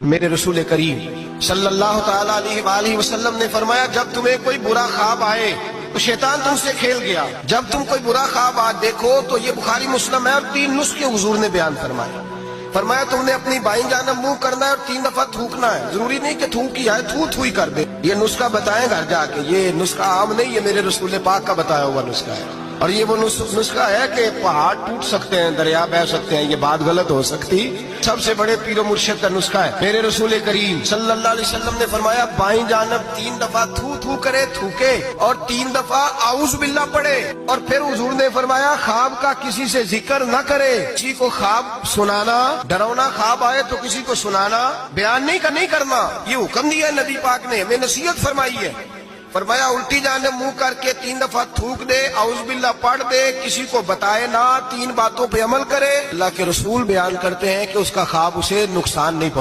मेरे रसूल करीम सल्लल्लाहु ताला अलैहि वसल्लम ने फरमाया, जब तुम्हें कोई बुरा ख्वाब आए तो शैतान तुमसे खेल गया। जब तुम कोई बुरा ख्वाब आज देखो तो ये बुखारी मुस्लिम है और 3 नुस्खे हुजूर ने बयान फरमाए। फरमाया तुमने अपनी बाईं जानब मुंह करना है और 3 दफा थूकना है। जरूरी नहीं कि थूक ही आए, थू थू ही कर दे। ये नुस्खा बताएं घर जाके, ये नुस्खा आम नहीं, ये मेरे रसूल पाक का बताया हुआ नुस्खा है। और ये वो नुस्खा है कि पहाड़ टूट सकते हैं, दरिया बह सकते हैं, ये बात गलत हो सकती। सबसे बड़े पीरो मुर्शिद का नुस्खा है। मेरे रसूल करीम सल्लल्लाहु अलैहि वसल्लम ने फरमाया, बाईं जानब 3 दफा थू थू करे, थूके, और 3 दफा आऊज़ बिल्लाह पढ़े। और फिर हुजूर ने फरमाया, ख्वाब का किसी से जिक्र न करे। किसी को ख्वाब सुनाना, डरावना ख्वाब आए तो किसी को सुनाना, बयान नहीं करना, ये हुक्म दिया है नबी पाक ने, हमें नसीहत फरमाई है। फरमाया उल्टी जानब मुंह करके 3 दफा थूक दे, औज़ बिल्लाह पढ़ दे, किसी को बताए ना, 3 बातों पे अमल करे। अल्लाह के रसूल बयान करते हैं कि उसका ख्वाब उसे नुकसान नहीं पहुंचे।